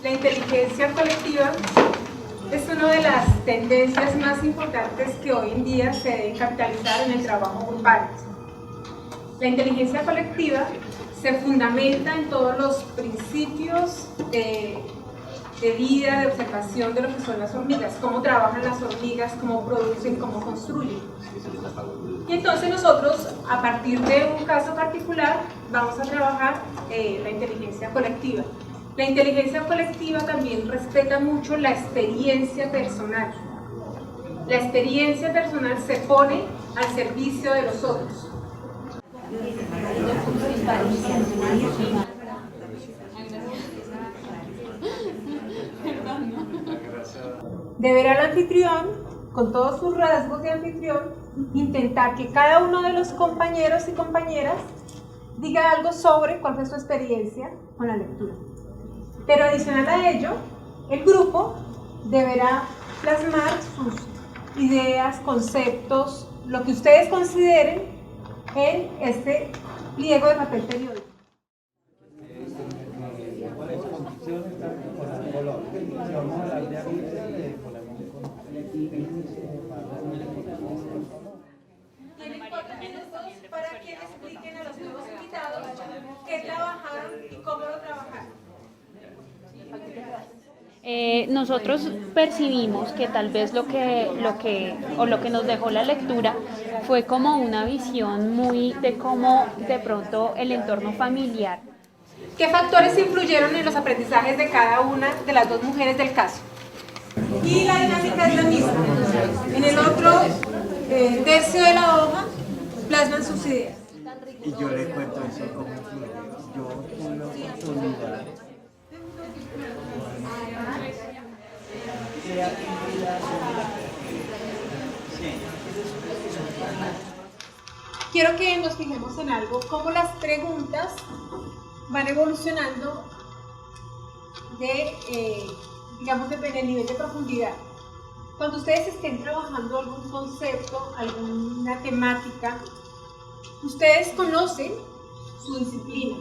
La inteligencia colectiva es una de las tendencias más importantes que hoy en día se deben capitalizar en el trabajo grupal. La inteligencia colectiva se fundamenta en todos los principios de vida, de observación de lo que son las hormigas, cómo trabajan las hormigas, cómo producen, cómo construyen. Y entonces nosotros, a partir de un caso particular, vamos a trabajar la inteligencia colectiva. La inteligencia colectiva también respeta mucho la experiencia personal. La experiencia personal se pone al servicio de los otros. Deber al anfitrión, con todos sus rasgos de anfitrión, intentar que cada uno de los compañeros y compañeras diga algo sobre cuál fue su experiencia con la lectura. Pero adicional a ello, el grupo deberá plasmar sus ideas, conceptos, lo que ustedes consideren en este pliego de papel periódico. Tienen 4 minutos para que expliquen a los nuevos invitados qué trabajaron y cómo lo trabajaron. Nosotros percibimos que tal vez lo que nos dejó la lectura fue como una visión muy de cómo de pronto el entorno familiar. ¿Qué factores influyeron en los aprendizajes de cada una de las dos mujeres del caso? Y la dinámica es la misma. En el otro tercio de la hoja plasman sus ideas. Y yo le cuento eso como yo tuve la oportunidad. Quiero que nos fijemos en algo, cómo las preguntas van evolucionando digamos, en el nivel de profundidad. Cuando ustedes estén trabajando algún concepto, alguna temática, ustedes conocen su disciplina,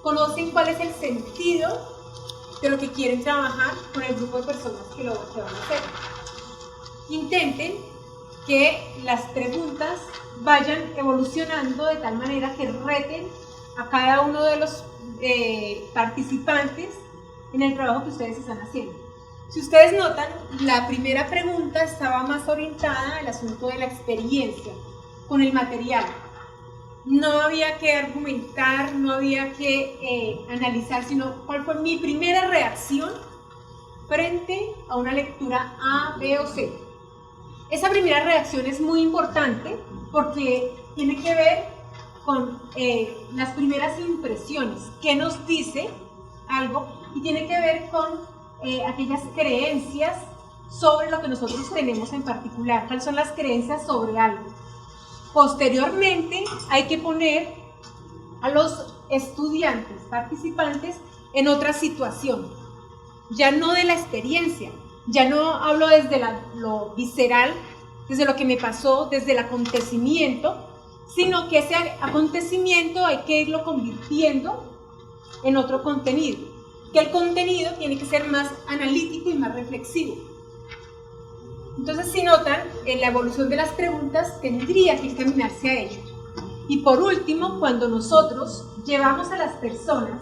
conocen cuál es el sentido de lo que quieren trabajar con el grupo de personas que van a hacer. Intenten que las preguntas vayan evolucionando de tal manera que reten a cada uno de los participantes en el trabajo que ustedes están haciendo. Si ustedes notan, la primera pregunta estaba más orientada al asunto de la experiencia con el material. No había que argumentar, no había que analizar, sino cuál fue mi primera reacción frente a una lectura A, B o C. Esa primera reacción es muy importante porque tiene que ver con las primeras impresiones, qué nos dice algo, y tiene que ver con aquellas creencias sobre lo que nosotros tenemos en particular, cuáles son las creencias sobre algo. Posteriormente hay que poner a los estudiantes, participantes, en otra situación, ya no de la experiencia, ya no hablo desde lo visceral, desde lo que me pasó, desde el acontecimiento, sino que ese acontecimiento hay que irlo convirtiendo en otro contenido, que el contenido tiene que ser más analítico y más reflexivo. Entonces, si notan, en la evolución de las preguntas tendría que encaminarse a ello. Y por último, cuando nosotros llevamos a las personas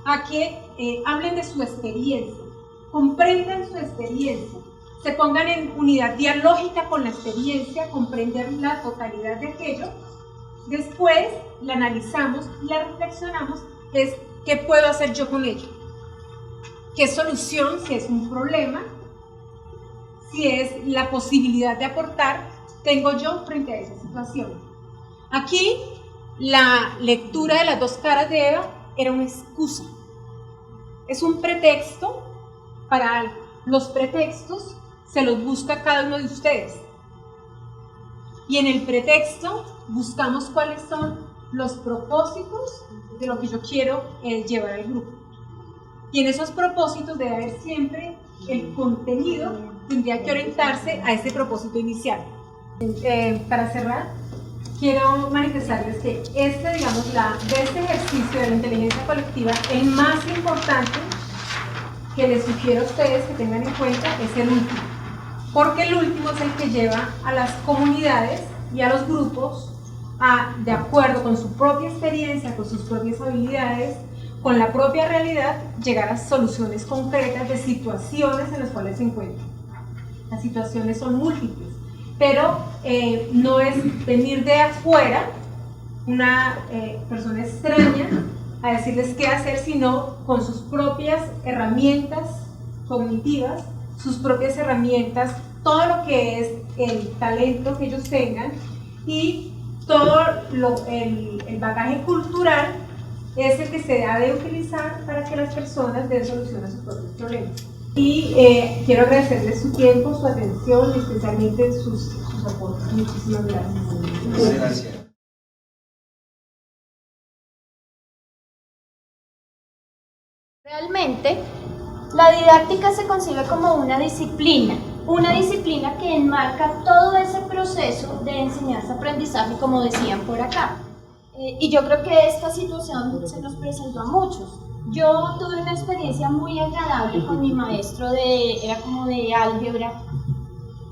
a que hablen de su experiencia, comprendan su experiencia, se pongan en unidad dialógica con la experiencia, comprender la totalidad de aquello, después la analizamos, la reflexionamos, es ¿qué puedo hacer yo con ello? ¿Qué solución, si es un problema, si es la posibilidad de aportar, tengo yo frente a esa situación? Aquí la lectura de las dos caras de Eva era una excusa, es un pretexto para algo. Los pretextos se los busca cada uno de ustedes, y en el pretexto buscamos cuáles son los propósitos de lo que yo quiero llevar al grupo, y en esos propósitos debe haber siempre el contenido, tendría que orientarse a ese propósito inicial. Para cerrar, quiero manifestarles que de este ejercicio de la inteligencia colectiva, el más importante que les sugiero a ustedes que tengan en cuenta es el último, porque el último es el que lleva a las comunidades y a los grupos a, de acuerdo con su propia experiencia, con sus propias habilidades, con la propia realidad, llegar a soluciones concretas de situaciones en las cuales se encuentran. Las situaciones son múltiples, pero no es venir de afuera una persona extraña a decirles qué hacer, sino con sus propias herramientas cognitivas, sus propias herramientas, todo lo que es el talento que ellos tengan y todo el bagaje cultural es el que se ha de utilizar para que las personas den solución a sus propios problemas. Y quiero agradecerles su tiempo, su atención y especialmente sus aportes. Muchísimas gracias. Muchas gracias. Realmente, la didáctica se concibe como una disciplina que enmarca todo ese proceso de enseñanza-aprendizaje, como decían por acá. Y yo creo que esta situación se nos presentó a muchos. Yo tuve una experiencia muy agradable con mi maestro era como de álgebra,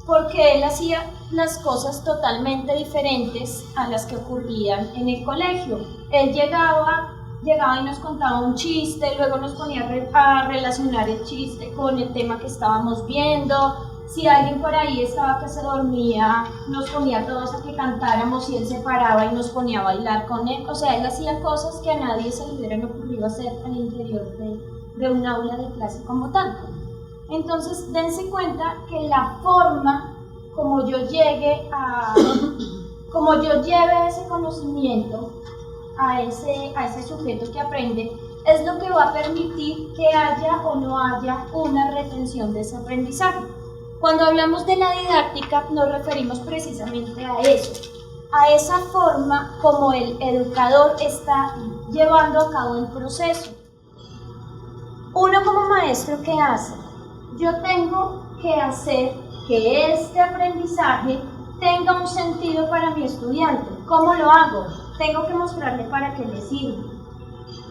porque él hacía las cosas totalmente diferentes a las que ocurrían en el colegio. Él llegaba y nos contaba un chiste, luego nos ponía a relacionar el chiste con el tema que estábamos viendo. Si alguien por ahí estaba que se dormía, nos ponía a todos a que cantáramos y él se paraba y nos ponía a bailar con él. O sea, él hacía cosas que a nadie se le hubieran ocurrido hacer al interior de un aula de clase como tal. Entonces, dense cuenta que la forma como yo lleve ese conocimiento a ese sujeto que aprende, es lo que va a permitir que haya o no haya una retención de ese aprendizaje. Cuando hablamos de la didáctica nos referimos precisamente a eso, a esa forma como el educador está llevando a cabo el proceso. Uno como maestro, ¿qué hace? Yo tengo que hacer que este aprendizaje tenga un sentido para mi estudiante. ¿Cómo lo hago? Tengo que mostrarle para qué le sirve.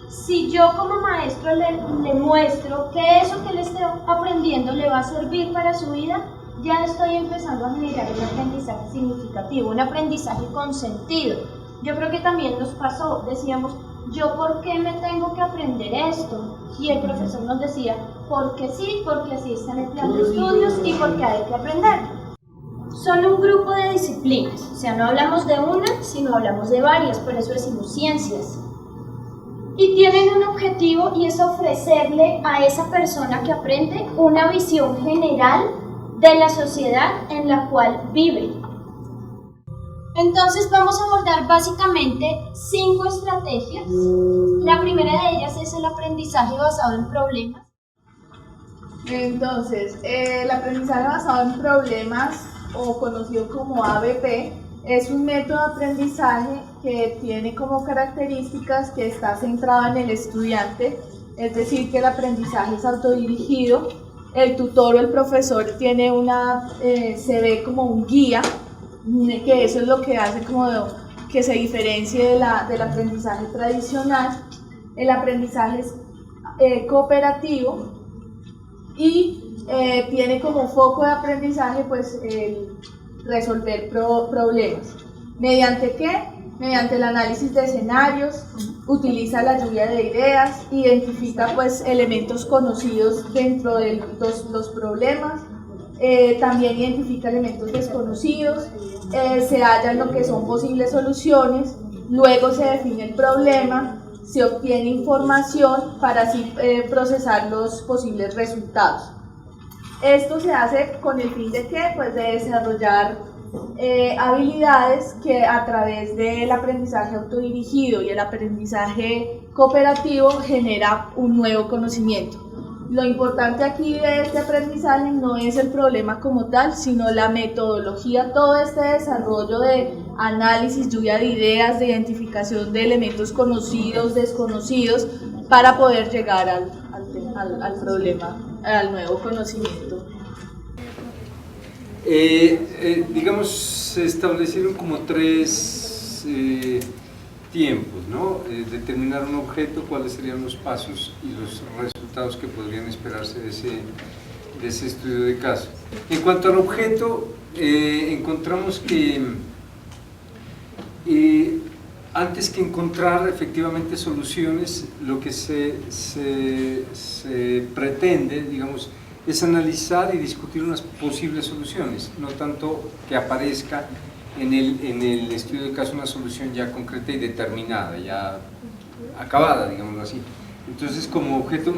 Si yo como maestro le muestro que eso que le esté aprendiendo le va a servir para su vida, ya estoy empezando a generar un aprendizaje significativo, un aprendizaje con sentido. Yo creo que también nos pasó, decíamos, ¿yo por qué me tengo que aprender esto? Y el profesor nos decía, porque sí, porque así está en el plan de estudios y porque hay que aprender. Son un grupo de disciplinas, o sea, no hablamos de una, sino hablamos de varias, por eso decimos ciencias. Y tienen un objetivo y es ofrecerle a esa persona que aprende una visión general de la sociedad en la cual vive. Entonces vamos a abordar básicamente 5 estrategias. La primera de ellas es el aprendizaje basado en problemas. Entonces, el aprendizaje basado en problemas, o conocido como ABP, es un método de aprendizaje que tiene como características que está centrado en el estudiante, es decir, que el aprendizaje es autodirigido, el tutor o el profesor tiene se ve como un guía, que eso es lo que hace como que se diferencie del aprendizaje tradicional. El aprendizaje es cooperativo y tiene como foco de aprendizaje pues el resolver problemas. ¿Mediante qué? Mediante el análisis de escenarios, utiliza la lluvia de ideas, identifica pues elementos conocidos dentro de los problemas, también identifica elementos desconocidos, se hallan lo que son posibles soluciones, luego se define el problema, se obtiene información para así procesar los posibles resultados. Esto se hace con el fin de ¿qué? Pues de desarrollar habilidades que a través del aprendizaje autodirigido y el aprendizaje cooperativo genera un nuevo conocimiento. Lo importante aquí de este aprendizaje no es el problema como tal, sino la metodología, todo este desarrollo de análisis, lluvia de ideas, de identificación de elementos conocidos, desconocidos, para poder llegar al problema, al nuevo conocimiento. Digamos, se establecieron como 3 tiempos, ¿no? Determinar un objeto, cuáles serían los pasos y los resultados que podrían esperarse de ese estudio de caso. En cuanto al objeto, encontramos que antes que encontrar efectivamente soluciones, lo que se pretende, digamos, es analizar y discutir unas posibles soluciones, no tanto que aparezca en el estudio de caso una solución ya concreta y determinada, ya acabada, digámoslo así. Entonces, como objeto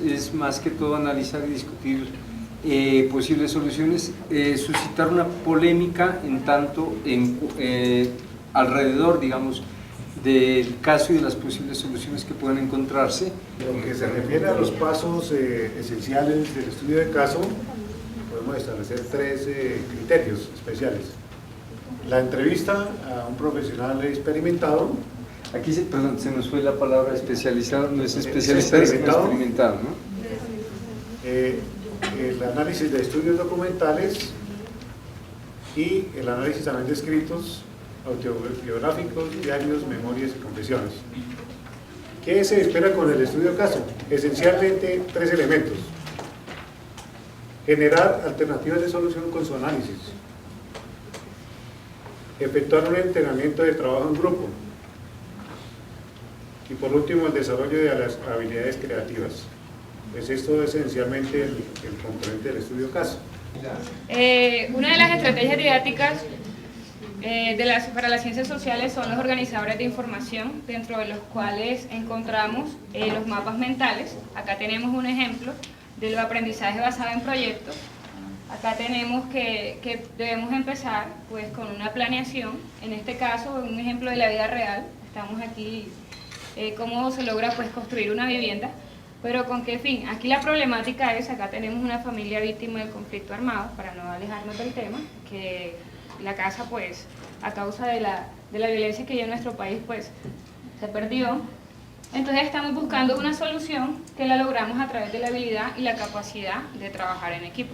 es más que todo analizar y discutir posibles soluciones, suscitar una polémica alrededor, digamos, del caso y de las posibles soluciones que puedan encontrarse. En lo que se refiere a los pasos esenciales del estudio de caso, podemos establecer 3 criterios especiales. La entrevista a un profesional experimentado. Aquí perdón, se nos fue la palabra especializado, no es especializado, es experimentado, ¿no? El análisis de estudios documentales y el análisis también de escritos autobiográficos, diarios, memorias y confesiones. ¿Qué se espera con el estudio de caso? Esencialmente 3 elementos. Generar alternativas de solución con su análisis. Efectuar un entrenamiento de trabajo en grupo. Y por último, el desarrollo de las habilidades creativas. Pues esto es esencialmente el componente del estudio de caso. Una de las estrategias didácticas para las ciencias sociales son los organizadores de información, dentro de los cuales encontramos los mapas mentales. Acá tenemos un ejemplo del aprendizaje basado en proyectos. Acá tenemos que debemos empezar pues con una planeación, en este caso un ejemplo de la vida real. Estamos aquí, cómo se logra pues construir una vivienda, pero con qué fin. Aquí la problemática es, acá tenemos una familia víctima del conflicto armado, para no alejarnos del tema, que la casa pues a causa de la violencia que hay en nuestro país pues se perdió. Entonces estamos buscando una solución que la logramos a través de la habilidad y la capacidad de trabajar en equipo.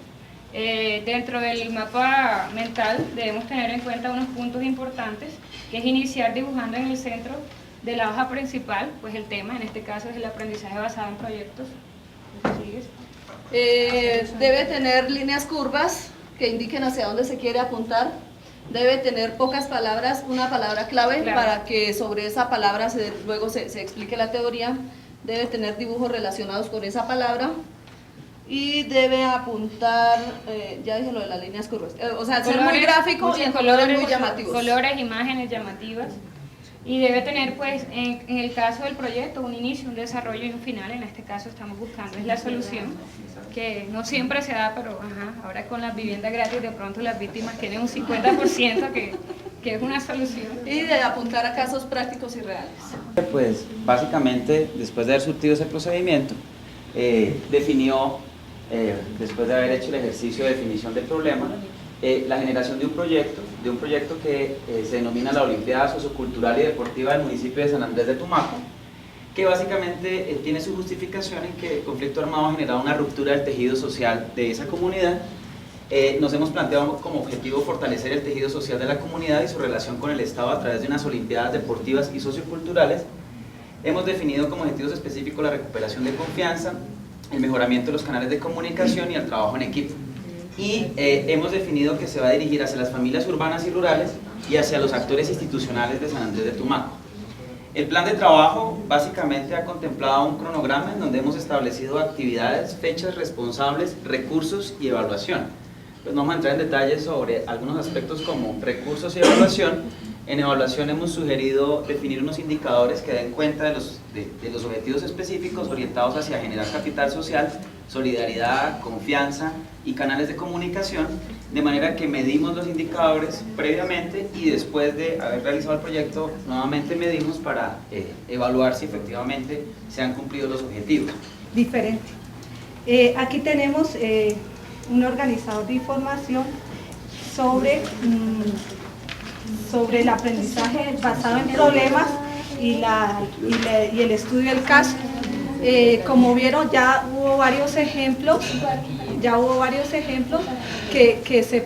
Dentro del mapa mental debemos tener en cuenta unos puntos importantes, que es iniciar dibujando en el centro de la hoja principal, pues el tema, en este caso es el aprendizaje basado en proyectos. Debe tener líneas curvas que indiquen hacia dónde se quiere apuntar. Debe tener pocas palabras, una palabra clave, claro, para que sobre esa palabra luego se explique la teoría. Debe tener dibujos relacionados con esa palabra. Y debe apuntar, ya dije lo de las líneas curvas, o sea, ser muy gráfico y en colores muy llamativos. Colores, imágenes llamativas. Y debe tener, pues, en el caso del proyecto, un inicio, un desarrollo y un final. En este caso estamos buscando, es la solución, que no siempre se da, pero ahora con las viviendas gratis de pronto las víctimas tienen un 50% que es una solución. Y de apuntar a casos prácticos y reales. Pues, básicamente, después de haber surtido ese procedimiento, definió, después de haber hecho el ejercicio de definición del problema, la generación de un proyecto que se denomina la Olimpiada Sociocultural y Deportiva del municipio de San Andrés de Tumaco, que básicamente tiene su justificación en que el conflicto armado ha generado una ruptura del tejido social de esa comunidad. Nos hemos planteado como objetivo fortalecer el tejido social de la comunidad y su relación con el Estado a través de unas Olimpiadas deportivas y socioculturales. Hemos definido como objetivos específicos la recuperación de confianza, el mejoramiento de los canales de comunicación y el trabajo en equipo. Y hemos definido que se va a dirigir hacia las familias urbanas y rurales y hacia los actores institucionales de San Andrés de Tumaco. El plan de trabajo básicamente ha contemplado un cronograma en donde hemos establecido actividades, fechas, responsables, recursos y evaluación. Pues no vamos a entrar en detalles sobre algunos aspectos como recursos y evaluación. En evaluación hemos sugerido definir unos indicadores que den cuenta de los objetivos específicos orientados hacia generar capital social, solidaridad, confianza y canales de comunicación, de manera que medimos los indicadores previamente y después de haber realizado el proyecto nuevamente medimos para evaluar si efectivamente se han cumplido los objetivos. Diferente. Aquí tenemos un organizador de información sobre el aprendizaje basado en problemas y el estudio del caso. Como vieron, ya hubo varios ejemplos que se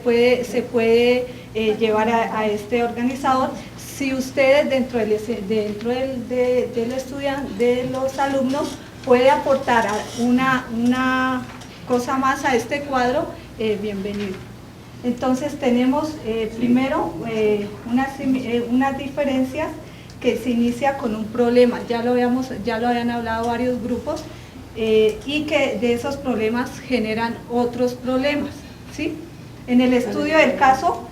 puede llevar a este organizador si ustedes dentro del estudiante, de los alumnos, puede aportar una cosa más a este cuadro, bienvenido. Entonces tenemos primero unas diferencias que se inicia con un problema, ya lo habían hablado varios grupos, y que de esos problemas generan otros problemas, ¿sí? En el estudio del caso,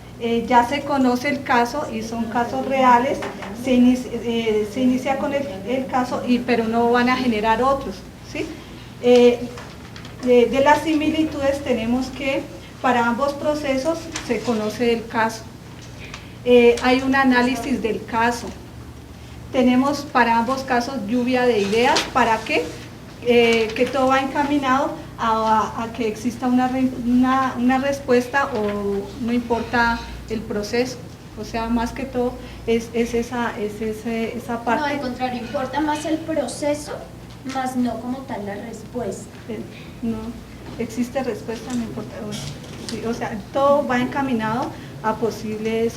ya se conoce el caso y son casos reales, se inicia con el caso, pero no van a generar otros, ¿sí? De las similitudes tenemos que para ambos procesos se conoce el caso, hay un análisis del caso, tenemos para ambos casos lluvia de ideas, ¿para qué? Que todo va encaminado a que exista una respuesta, o no importa el proceso, o sea, más que todo es esa parte. No, al contrario, importa más el proceso, más no como tal la respuesta. No, existe respuesta, no importa. Sí, o sea, todo va encaminado a posibles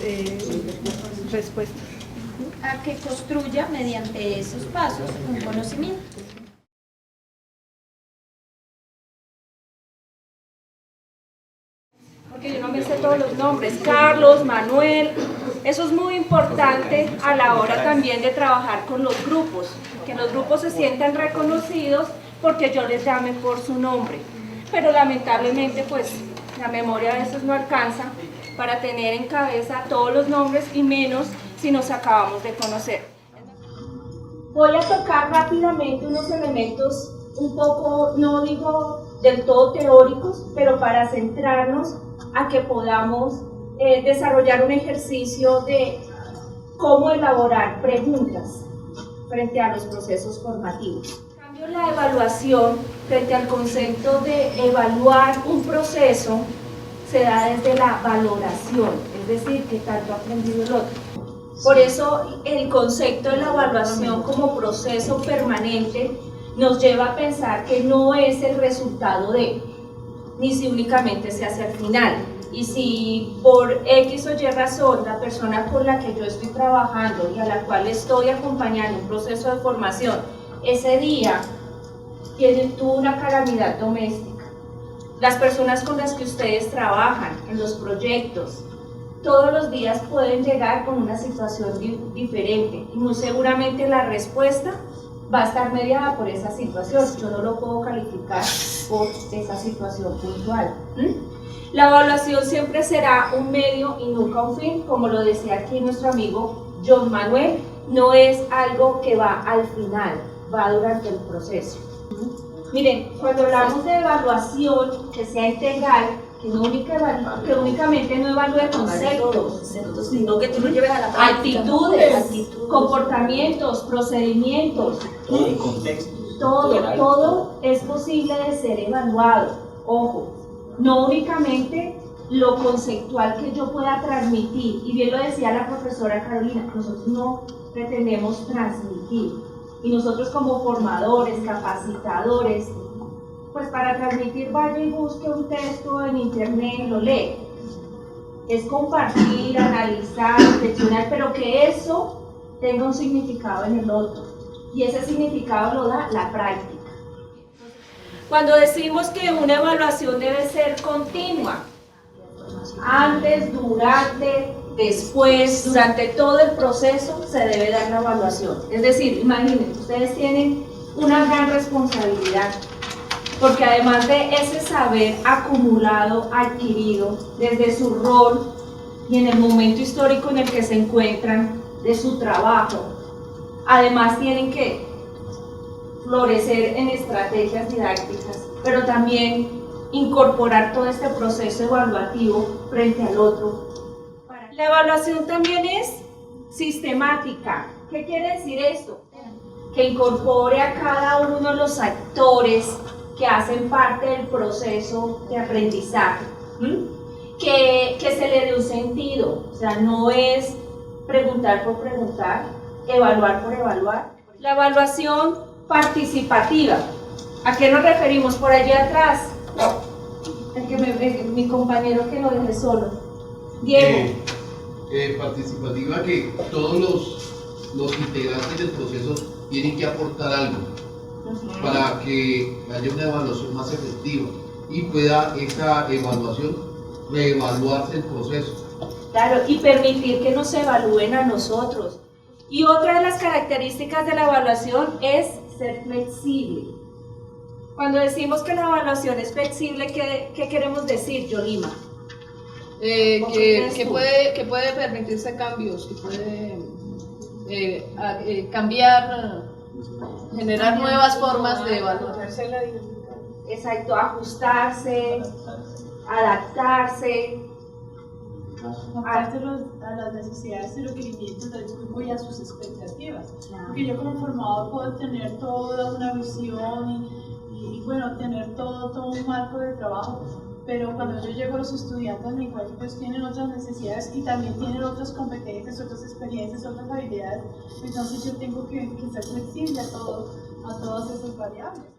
respuestas. A que construya mediante esos pasos un conocimiento. Porque yo no me sé todos los nombres, Carlos, Manuel, eso es muy importante a la hora también de trabajar con los grupos, que los grupos se sientan reconocidos porque yo les llame por su nombre, pero lamentablemente pues la memoria a veces no alcanza para tener en cabeza todos los nombres y menos si nos acabamos de conocer. Voy a tocar rápidamente unos elementos un poco, no digo del todo teóricos, pero para centrarnos a que podamos desarrollar un ejercicio de cómo elaborar preguntas frente a los procesos formativos. En cambio, la evaluación frente al concepto de evaluar un proceso se da desde la valoración, es decir, que tanto ha aprendido el otro. Por eso el concepto de la evaluación como proceso permanente nos lleva a pensar que no es el resultado de, ni si únicamente se hace al final. Y si por X o Y razón la persona con la que yo estoy trabajando y a la cual estoy acompañando un proceso de formación, ese día tuvo una calamidad doméstica, las personas con las que ustedes trabajan en los proyectos, todos los días pueden llegar con una situación diferente y muy seguramente la respuesta va a estar mediada por esa situación. Yo no lo puedo calificar por esa situación puntual. La evaluación siempre será un medio y nunca un fin, como lo decía aquí nuestro amigo John Manuel, no es algo que va al final, va durante el proceso. Miren, cuando hablamos de evaluación que sea integral, que únicamente no evalúe conceptos, sino que tú lo lleves a la práctica. Actitudes, comportamientos, procedimientos, todo es posible de ser evaluado. Ojo, no únicamente lo conceptual que yo pueda transmitir, y bien lo decía la profesora Carolina, nosotros no pretendemos transmitir, y nosotros como formadores, capacitadores, pues para transmitir vaya y busque un texto en internet y lo lee. Es compartir, analizar, reflexionar, pero que eso tenga un significado en el otro. Y ese significado lo da la práctica. Cuando decimos que una evaluación debe ser continua, antes, durante, después, durante todo el proceso se debe dar la evaluación. Es decir, imaginen, ustedes tienen una gran responsabilidad, porque además de ese saber acumulado, adquirido desde su rol y en el momento histórico en el que se encuentran, de su trabajo, además tienen que florecer en estrategias didácticas, pero también incorporar todo este proceso evaluativo frente al otro. La evaluación también es sistemática. ¿Qué quiere decir esto? Que incorpore a cada uno de los actores que hacen parte del proceso de aprendizaje, que se le dé un sentido, o sea, no es preguntar por preguntar, evaluar por evaluar. La evaluación participativa, ¿a qué nos referimos? Por allí atrás, mi compañero que lo dejé solo, Diego. participativa que todos los integrantes del proceso tienen que aportar algo para que haya una evaluación más efectiva y pueda esa evaluación reevaluarse el proceso. Claro, y permitir que nos evalúen a nosotros. Y otra de las características de la evaluación es ser flexible. Cuando decimos que la evaluación es flexible, ¿qué queremos decir, Yolima? Que puede permitirse cambios, que puede cambiar, generar nuevas formas de evaluar. Exacto, ajustarse, adaptarse. Adaptarse a las necesidades y requerimientos del grupo y a sus expectativas. Porque yo como formador puedo tener toda una visión y bueno, tener todo un marco de trabajo, pero cuando yo llego a los estudiantes me encuentro que ellos tienen otras necesidades y también tienen otras competencias, otras experiencias, otras habilidades, entonces yo tengo que ser flexible a todas esas variables.